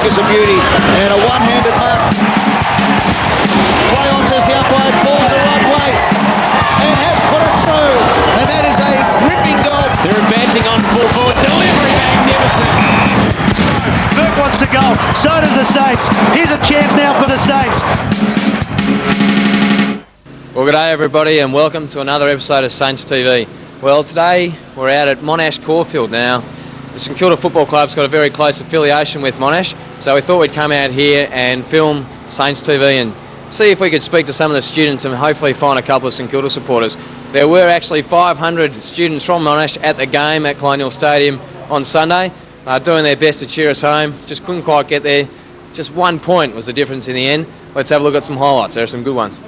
kick is a beauty, and a one-handed mark. Play on, says the umpire, falls the right way, and has put it through, and that is a ripping goal. They're advancing on full forward, delivery magnificent. Burke wants to go, so does the Saints. Here's a chance now for the Saints. Well, good day everybody and welcome to another episode of Saints TV. Well, today we're out at Monash Caulfield. Now, the St Kilda Football Club's got a very close affiliation with Monash, so we thought we'd come out here and film Saints TV and see if we could speak to some of the students and hopefully find a couple of St Kilda supporters. There were actually 500 students from Monash at the game at Colonial Stadium on Sunday, doing their best to cheer us home. Just couldn't quite get there. Just 1 point was the difference in the end. Let's have a look at some highlights. There are some good ones.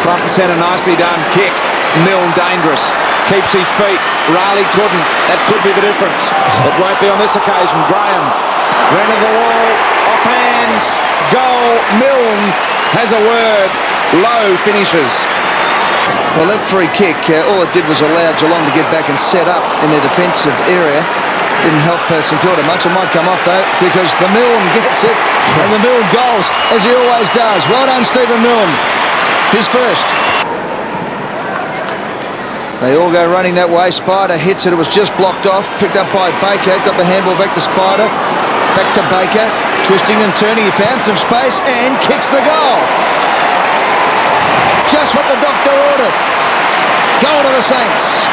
Front and centre, nicely done. Kick. Milne dangerous. Keeps his feet. Riley couldn't. That could be the difference. It won't be on this occasion. Graham. Ran to the wall. Off hands. Goal. Milne has a word. Low finishes. Well, that free kick, all it did was allow Geelong to get back and set up in their defensive area. Didn't help St Kilda much. It might come off though, because the Milne gets it, and the Milne goals, as he always does. Well done, Stephen Milne. His first. They all go running that way. Spider hits it. It was just blocked off. Picked up by Baker. Got the handball back to Spider. Back to Baker. Twisting and turning. He found some space and kicks the goal. Just what the doctor ordered. Goal to the Saints.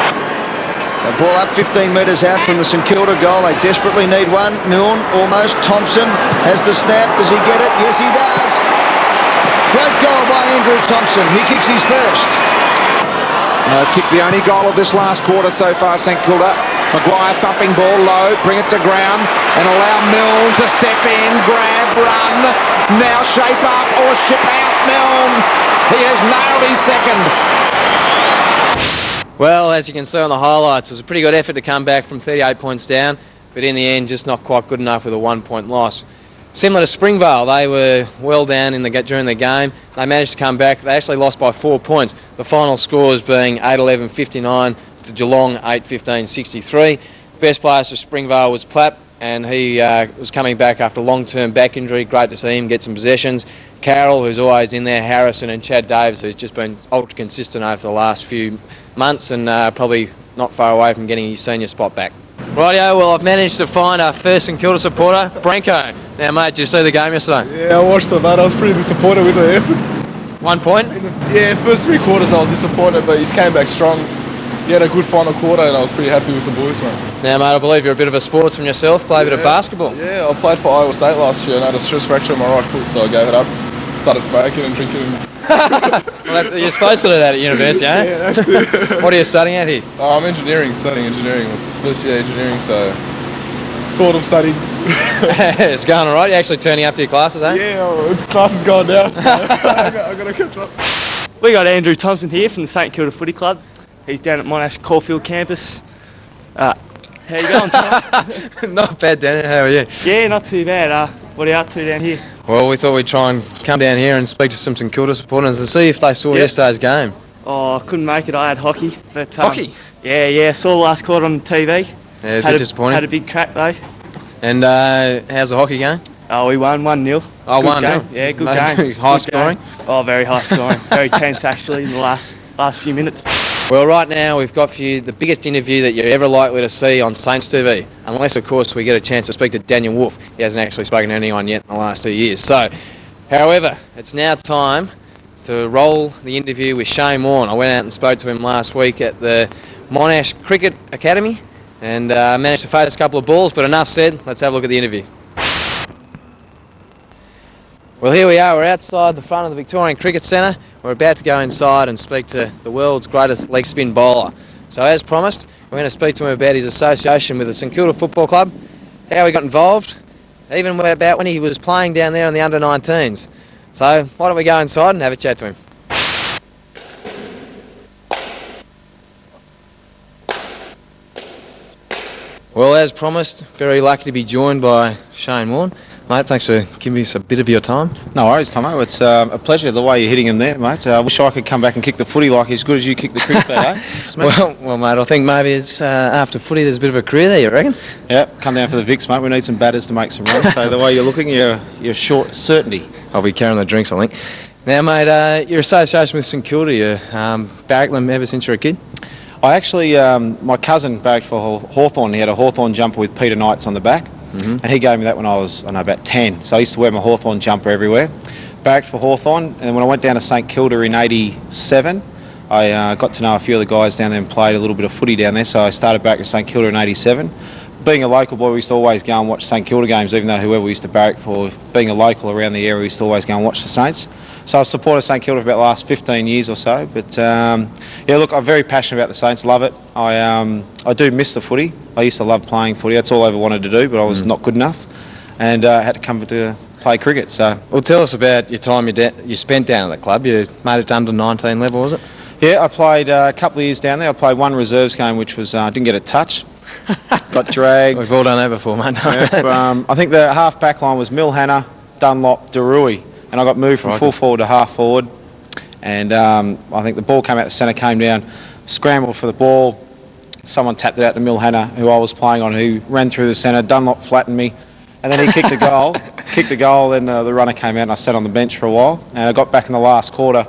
The ball up 15 metres out from the St Kilda goal. They desperately need one. Milne almost. Thompson has the snap. Does he get it? Yes, he does. Great goal by Andrew Thompson. He kicks his first. They've kicked the only goal of this last quarter so far, St Kilda. Maguire thumping ball low, bring it to ground and allow Milne to step in, grab, run. Now shape up or ship out Milne. He has nailed his second. Well, as you can see on the highlights, it was a pretty good effort to come back from 38 points down, but in the end just not quite good enough with a 1 point loss. Similar to Springvale, they were well down during the game. They managed to come back. They actually lost by 4 points. The final scores being 8-11-59 to Geelong 8-15-63. Best player for Springvale was Platt, and he was coming back after a long-term back injury. Great to see him get some possessions. Carroll, who's always in there, Harrison and Chad Davis, who's just been ultra consistent over the last few months and probably not far away from getting his senior spot back. Rightio, well I've managed to find our first St Kilda supporter, BRANCO. Now mate, did you see the game yesterday? Yeah, I watched it mate, I was pretty disappointed with the effort. 1 point? First 3 quarters I was disappointed, but he's came back strong. He had a good final quarter and I was pretty happy with the boys, mate. Now mate, I believe you're a bit of a sportsman yourself, play a bit of basketball. Yeah, I played for Iowa State last year and I had a stress fracture in my right foot, so I gave it up. Started smoking and drinking. Well, you're supposed to do that at university, eh? Yeah, that's it. What are you studying at here? I'm studying engineering. It was first year engineering, so sort of studying. It's going all right. You're actually turning up to your classes, eh? Yeah, the class is going down, so I got to catch up. We got Andrew Thompson here from the St Kilda Footy Club. He's down at Monash Caulfield campus. How you going tonight? Not bad, Daniel. How are you? Yeah, not too bad. What are you up to down here? Well, we thought we'd try and come down here and speak to some St Kilda supporters and see if they saw yesterday's game. Oh, I couldn't make it. I had hockey. But, hockey? Yeah. Saw the last quarter on the TV. Yeah, a bit disappointing. Had a big crack though. And how's the hockey going? Oh, we won 1-0. Oh, 1-0? Yeah, good game. High scoring? Oh, very high scoring. Very tense actually in the last few minutes. Well, right now we've got for you the biggest interview that you're ever likely to see on Saints TV, unless, of course, we get a chance to speak to Daniel Wulf. He hasn't actually spoken to anyone yet in the last 2 years. So, however, it's now time to roll the interview with Shane Warne. I went out and spoke to him last week at the Monash Cricket Academy and managed to face a couple of balls, but enough said. Let's have a look at the interview. Well, here we are. We're outside the front of the Victorian Cricket Centre. We're about to go inside and speak to the world's greatest leg spin bowler. So as promised, we're going to speak to him about his association with the St Kilda Football Club, how he got involved, even about when he was playing down there in the under-19s. So why don't we go inside and have a chat to him. Well, as promised, very lucky to be joined by Shane Warne. Mate, thanks for giving us a bit of your time. No worries, Tomo. It's a pleasure the way you're hitting him there, mate. I wish I could come back and kick the footy like as good as you kick the cricket, eh? Well, mate, I think maybe it's after footy there's a bit of a career there, you reckon? Yeah, come down for the Vicks, mate. We need some batters to make some runs. So the way you're looking, you're short certainty. I'll be carrying the drinks, I think. Now, mate, your association with St Kilda, you barracked them ever since you were a kid? I actually, my cousin barracked for Hawthorn. He had a Hawthorn jumper with Peter Knights on the back. And he gave me that when I was, about 10. So I used to wear my Hawthorn jumper everywhere. Barracked for Hawthorn, and when I went down to St Kilda in '87, I got to know a few of the guys down there and played a little bit of footy down there. So I started back at St Kilda in '87. Being a local boy, we used to always go and watch St Kilda games, even though whoever we used to barrack for, being a local around the area, we used to always go and watch the Saints. So I supported St Kilda for about the last 15 years or so. But yeah, look, I'm very passionate about the Saints, love it. I do miss the footy. I used to love playing footy. That's all I ever wanted to do, but I was not good enough. And I had to come to play cricket. So, well, tell us about your time you spent down at the club. You made it to under 19 level, was it? Yeah, I played a couple of years down there. I played one reserves game, which was didn't get a touch. Got dragged. We've all done that before, mate. Yeah, I think the half-back line was Milhana, Dunlop, Darui, and I got moved from full forward to half forward. And I think the ball came out the centre, came down, scrambled for the ball. Someone tapped it out to Milhana, who I was playing on, who ran through the centre. Dunlop flattened me, and then he kicked a goal. Then the runner came out, and I sat on the bench for a while. And I got back in the last quarter,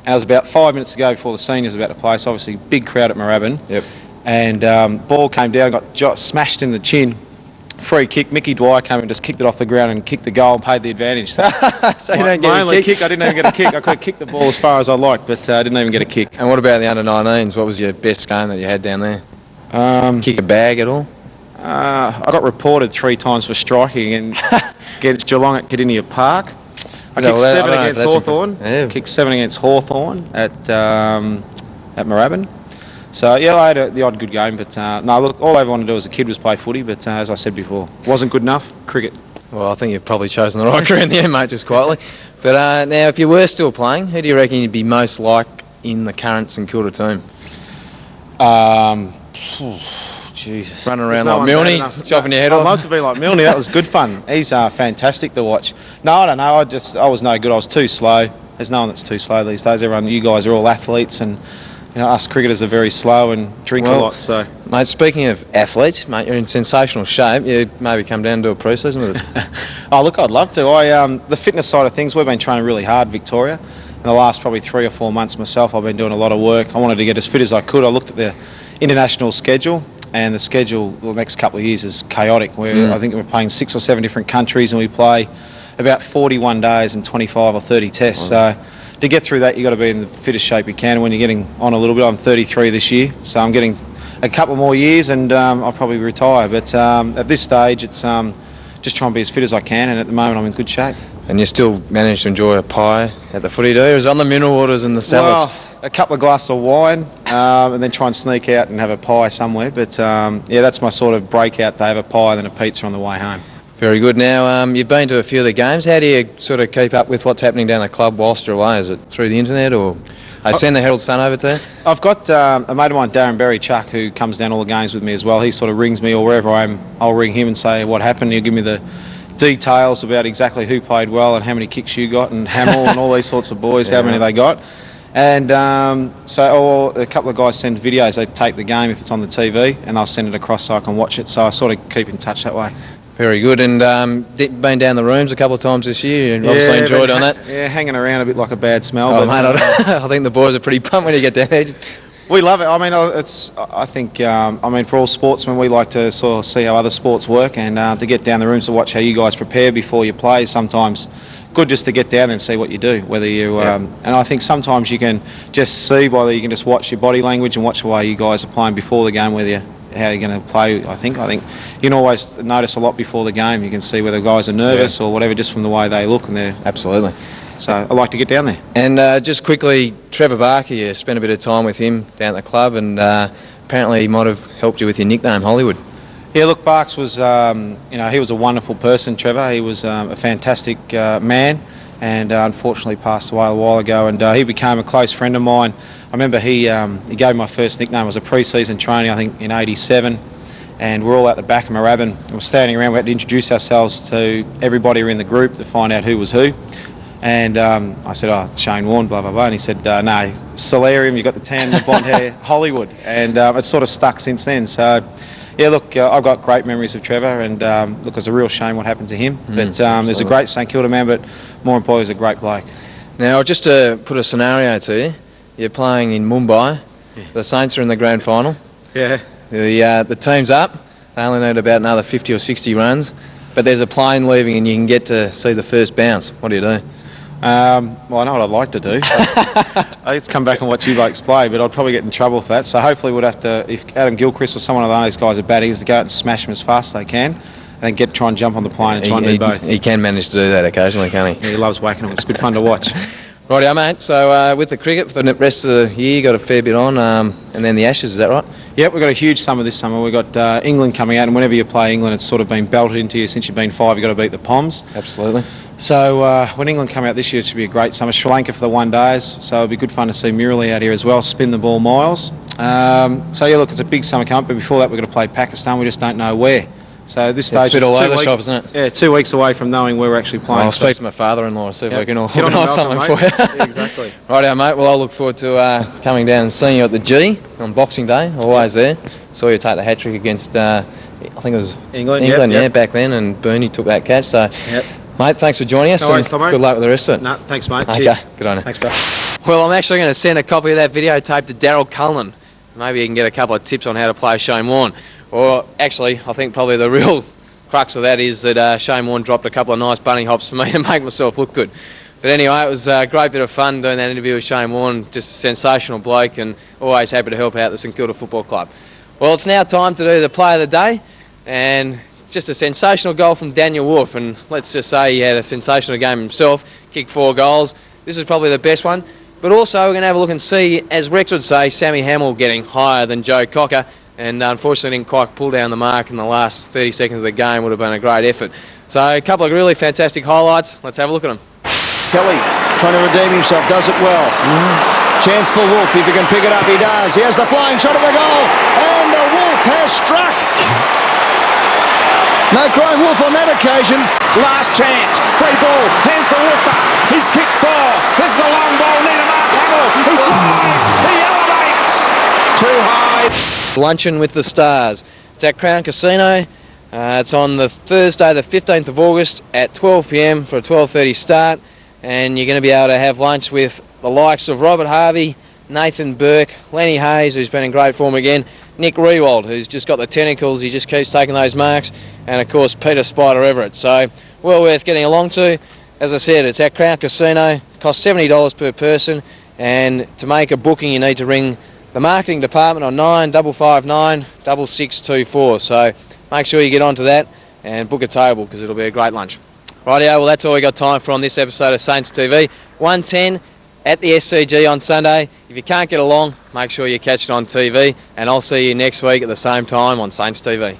and it was about 5 minutes to go before the seniors were about to play. So obviously, big crowd at Moorabbin. Yep. And ball came down, got smashed in the chin. Free kick. Mickey Dwyer came and just kicked it off the ground and kicked the goal, paid the advantage. So, so you don't get a kick. I didn't even get a kick. I could have kicked the ball as far as I liked, but I didn't even get a kick. And what about the under-19s? What was your best game that you had down there? Kick a bag at all? I got reported 3 times for striking and against Geelong at Kardinia Park. I kicked 7 against Hawthorn. Kicked 7 against Hawthorn at Moorabbin. So yeah, I had the odd good game, but no, look, all I ever wanted to do as a kid was play footy, but as I said before, wasn't good enough. Cricket. Well, I think you've probably chosen the right career in the end, mate, just quietly. But now, if you were still playing, who do you reckon you'd be most like in the current St Kilda team? Jesus. Running around like Milne, chopping your head off. I'd love to be like Milne. That was good fun. He's fantastic to watch. No, I don't know. I was no good. I was too slow. There's no one that's too slow these days. You guys are all athletes, and us cricketers are very slow and drink a lot. So, mate, speaking of athletes, mate, you're in sensational shape. You maybe come down and do a pre-season with us. Oh, look, I'd love to. The fitness side of things, we've been training really hard, Victoria. In the last probably 3 or 4 months myself, I've been doing a lot of work. I wanted to get as fit as I could. I looked at the international schedule, and the schedule the next couple of years is chaotic. I think we're playing 6 or 7 different countries, and we play about 41 days and 25 or 30 tests. So to get through that, you've got to be in the fittest shape you can. And when you're getting on a little bit, I'm 33 this year, so I'm getting a couple more years, and I'll probably retire. But at this stage, it's just trying to be as fit as I can, and at the moment, I'm in good shape. And you still manage to enjoy a pie at the footy, do you? Or is it on the mineral waters and the salads? Well, a couple of glasses of wine, and then try and sneak out and have a pie somewhere. But yeah, that's my sort of breakout day, have a pie and then a pizza on the way home. Very good. Now, you've been to a few of the games. How do you sort of keep up with what's happening down the club whilst you're away? Is it through the internet, or they send the Herald Sun over to you? I've got a mate of mine, Darren Berry Chuck, who comes down all the games with me as well. He sort of rings me, or wherever I am, I'll ring him and say what happened. He'll give me the details about exactly who played well and how many kicks you got, and Hamill and all these sorts of boys, how many they got. And so a couple of guys send videos. They take the game if it's on the TV, and they'll send it across so I can watch it. So I sort of keep in touch that way. Very good. And been down the rooms a couple of times this year, and obviously enjoyed on that. Yeah, hanging around a bit like a bad smell. Oh, mate, I think the boys are pretty pumped when you get down there. We love it. I mean, I think for all sportsmen, we like to sort of see how other sports work, and to get down the rooms to watch how you guys prepare before you play is sometimes good, just to get down there and see what you do. Whether you and I think sometimes you can just see, whether you can just watch your body language and watch the way you guys are playing before the game, how you're going to play. I think you can always notice a lot before the game. You can see whether guys are nervous or whatever, just from the way they look, and they're absolutely. So I like to get down there. And just quickly, Trevor Barker, you spent a bit of time with him down at the club, and apparently he might have helped you with your nickname, Hollywood. Yeah, look, Barks was, he was a wonderful person, Trevor. He was a fantastic man, and unfortunately passed away a while ago, and he became a close friend of mine. I remember he gave me my first nickname. It was a pre-season training, I think, in '87, and we're all at the back of Moorabbin. We're standing around. We had to introduce ourselves to everybody in the group to find out who was who. And I said, "Oh, Shane Warne, blah, blah, blah." And he said, "No, Solarium, you've got the tan, the blonde hair, Hollywood." And it's sort of stuck since then. So, yeah, look, I've got great memories of Trevor. And look, it's a real shame what happened to him. But there's a great St Kilda man, but more importantly, he's a great bloke. Now, just to put a scenario to you, you're playing in Mumbai. Yeah. The Saints are in the grand final. Yeah. The team's up. They only need about another 50 or 60 runs. But there's a plane leaving and you can get to see the first bounce. What do you do? Well, I know what I'd like to do. I'd come back and watch you blokes play, but I'd probably get in trouble for that. So hopefully we'd have to, if Adam Gilchrist or someone of those guys are batting, is to go out and smash them as fast as they can, and then try and jump on the plane and try and do both. He can manage to do that occasionally, can't he? Yeah, he loves whacking them. It's good fun to watch. Rightio, mate. So with the cricket, for the rest of the year, you got a fair bit on, and then the Ashes, is that right? Yep, we've got a huge summer this summer. We've got England coming out, and whenever you play England, it's sort of been belted into you since you've been 5. You've got to beat the Poms. Absolutely. So when England come out this year, it should be a great summer. Sri Lanka for the 1 days, so it'll be good fun to see Murali out here as well, spin the ball miles. So yeah, look, it's a big summer camp, but before that we're going to play Pakistan. We just don't know where. So at this stage, it's a bit all over the shop, isn't it? Yeah, 2 weeks away from knowing where we're actually playing. Well, I'll speak to my father-in-law, see if we can organise something mate. for you. Yeah, exactly. Rightio, mate. Well, I'll look forward to coming down and seeing you at the G on Boxing Day. Always there. Saw you take the hat-trick against, I think it was England, yep. Back then, and Bernie took that catch. So, mate, thanks for joining us. No worries, Tom, mate. Good luck with the rest of it. No, thanks, mate. Okay, cheers. good on you. Thanks, bro. Well, I'm actually going to send a copy of that videotape to Daryl Cullen. Maybe you can get a couple of tips on how to play Shane Warne. Or actually, I think probably the real crux of that is that Shane Warne dropped a couple of nice bunny hops for me to make myself look good. But anyway, it was a great bit of fun doing that interview with Shane Warne. Just a sensational bloke and always happy to help out the St Kilda Football Club. Well, it's now time to do the play of the day, and just a sensational goal from Daniel Wulf, and let's just say he had a sensational game himself, kicked 4 goals. This is probably the best one, but also we're going to have a look and see, as Rex would say, Sammy Hamill getting higher than Joe Cocker, and unfortunately didn't quite pull down the mark in the last 30 seconds of the game. Would have been a great effort. So a couple of really fantastic highlights. Let's have a look at them. Kelly trying to redeem himself, does it well. Chance for Wulf, if he can pick it up, he does. He has the flying shot at the goal, and the Wulf has struck. No crying Wulf on that occasion. Last chance, free ball, here's the Wulfer, he's kicked 4, this is a long ball, Nina Mark Hamill, he drives, he elevates, too high. Luncheon with the Stars. It's at Crown Casino. It's on the Thursday the 15th of August at 12 p.m. for a 12:30 start, and you're going to be able to have lunch with the likes of Robert Harvey, Nathan Burke, Lenny Hayes, who's been in great form again, Nick Rewald, who's just got the tentacles, he just keeps taking those marks, and of course Peter Spider Everett. So well worth getting along to. As I said, it's at Crown Casino, costs $70 per person, and to make a booking you need to ring the marketing department on 9559 6624. So make sure you get onto that and book a table, because it'll be a great lunch. Rightio, well that's all we got time for on this episode of Saints TV. 1:10 at the SCG on Sunday. If you can't get along, make sure you catch it on TV, and I'll see you next week at the same time on Saints TV.